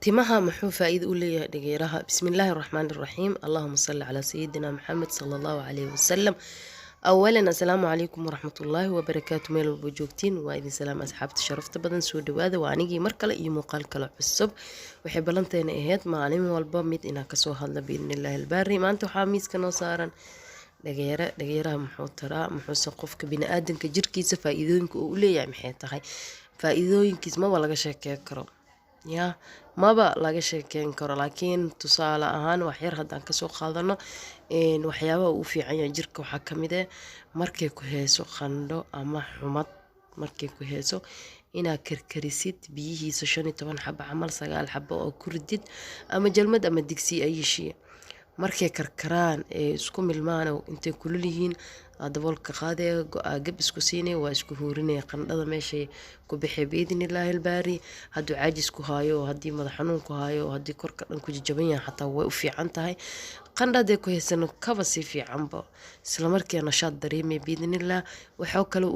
timaha muxuu faa'iido u leeyahay dhageeraha? Bismillaahi raxmaani raxiim. Allahumma salli calaa sayidina Maxamed sallallahu calayhi wasallam. Awalan assalaamu calaykum waraxmatullaahi wabarakaatu. meel walba joogtiin waa idin salaam asxaabta sharafta badan, soo dhawaada. waa anigii mar kale iyo muuqaal kale cusub. waxay ballanteena ahayd maalin walba mid inaan kasoo hadla biidnillaahi albaari. maanta waxaa miiska noo saaran dhageeraha muxuu taraa, muxuusan qofka biniaadanka jirkiisa faa'iidooyinka uu u leeyahay maxay tahay? faa'iidooyinkiis maba laga sheekeen karo, yaa maba laga sheekeyn karo, laakiin tusaale ahaan wax yar haddaan kasoo qaadano waxyaabaha uu fiican yahay jirka waxaa ka mid ah markay ku heyso qandho ama xumad, markay ku heyso inaad karkarisid biyihiisa 15 xabo camal 9 xabo oo ku ridid ama jalmad ama digsi ay yeeshii markay karkaraan ee isku milmaan intay kulul yihiin daboolka qaadee gab isku siinay waa isku huurinay qandhada meeshay ku bixi biidnillaahi albaari. hadduu caajis ku haayo, haddii madax xanuun ku haayo, haddii korka dhan ku jajaban yahay xataa way u fiican tahay. qandhadee ku haysano kaba si fiicanba isla markii nashaad dareemay biidnillaah. wuxuu kale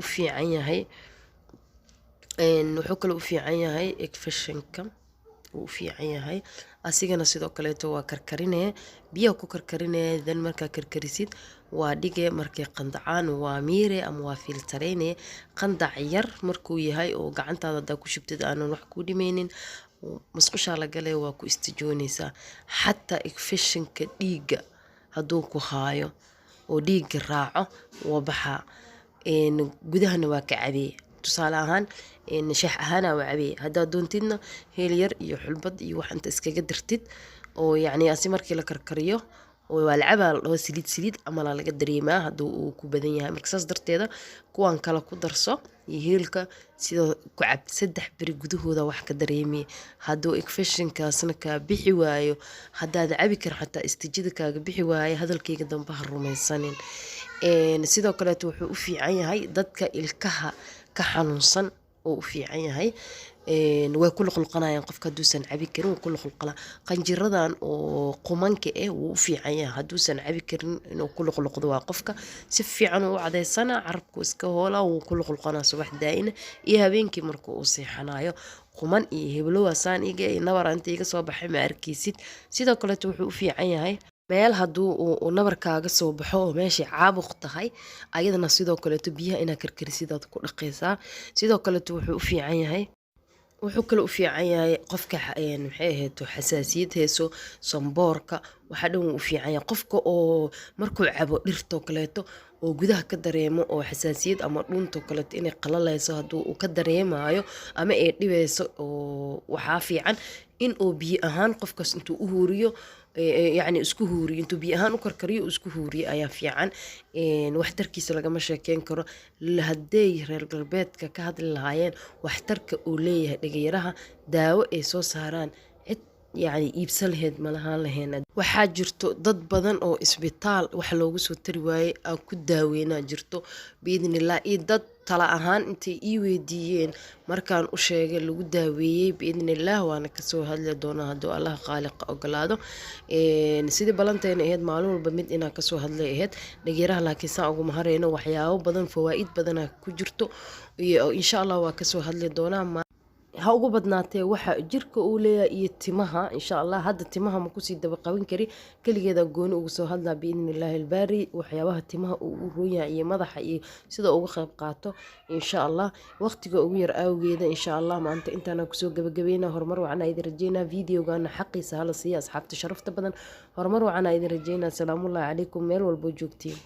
u fiican yahay infectionka u fiican yahay asigana sidoo kaleeto waa karkarinee biyaha ku karkarinee dan markaa karkarisid waa dhige markay qandacaan waa miire ama waa filtareyne qandac yar markuu yahay oo gacantaada hadaa ku shubtid aanan wax ku dhimeynin musqushaa la galee waa ku istijoonaysaa. xataa infectionka dhiigga hadduu ku haayo oo dhiigga raaco waa baxaa, gudahana waa ka cabee. tusaale ahaan shax ahaana waa cabee, haddaad doontidna heel yar iyo xulbad iyo wax inta iskaga dirtid oo yacni asi markii la karkariyo waa la cabaa oo saliid ama laga dareemaa hadduu uu ku badan yahay. marka saas darteeda kuwan kale ku darso iyo heelka sidoo ku cab 3 bari gudahooda wax ka dareemay. hadduu infectionkaasna ka bixi waayo haddaad cabi kar xataa istijada kaaga bixi waayo hadalkayga dambe ha rumaysanin. sidoo kale wuxuu u fiican yahay dadka ilkaha ka xanuunsan oo u fiican yahay. way ku luqluqanayaan qofka hadduusan cabi karin wuu ku luqluqanaa. qanjiradan oo qumanka wuu u fiican yahay hadduusan cabi karin inuu ku luqluqdo waa qofka si fiican u cadeysana carabku iska hoola wuu ku luqluqanaa subax daa'ina iyo habeenkii markuu uu seexanayo. quman iyo heblowa saan iga nabar inta iga soo baxay ma arkaysid. sidoo kale wuxuu u fiican yahay meel hadduu uu nabar kaaga soo baxo oo meeshay caabuq tahay ayadana sidoo kaleeto biyaha inaad karkarisid aad ku dhaqaysaa. sidoo kaleeto wuxuu kale u fiican yahay qofka maxay ahayd xasaasiyad heeso samboorka waxa dhan u fiican yahay qofka oo markuu cabo dhirto kaleeto oo gudaha ka dareemo oo xasaasiyad ama dhunto kaleeto inay qalalayso hadduu uu ka dareemayo ama ay dhibeyso oo waxaa fiican in uu biyo ahaan qofkaas intuu u huuriyo yacni isku huuriyo intuu biyo ahaan u karkariyo isku huuriyo ayaa fiican. waxtarkiisa lagama sheekeyn karo. hadday reer galbeedka ka hadli lahaayeen waxtarka uu leeyahay dhageeraha daawo ay soo saaraan cid yacni iibsan laheyd malahaan lahayn. waxaa jirto dad badan oo isbitaal wax loogu soo tari waayey aan ku daaweynaa jirto biidnillaah, iyo dad tala ahaan intay ii weydiiyeen markaan u sheegay lagu daaweeyey biidnillaah. waana kasoo hadli doonaa hadduu allah qaaliqa ogolaado. sidii ballanteena ahayd maalin walba mid inaan kasoo hadlay ahayd dhageeraha, laakiin saan ugu mahareyno waxyaabo badan fawaa'id badanaa ku jirto iyo insha allah waa kasoo hadli doonaa. ha ugu badnaatee waxa jirka uu leeyahay iyo timaha insha allah. hadda timaha ma kusii daba qaban kari kaligeeda gooni ugu soo hadlaa biidnillaahi albaari waxyaabaha timaha uu u roon yahay iyo madaxa iyo sida uga qayb qaato insha allah. waqtiga ugu yar awgeeda insha allah maanta intaana kusoo gabagabeynaa. horumar waxaan idin rajeynaa videogana xaqiisa hala siiya asxaabta sharafta badan. horumar waxaan idin rajeynaa. salaamullaahi calaykum meel walbo joogtiin.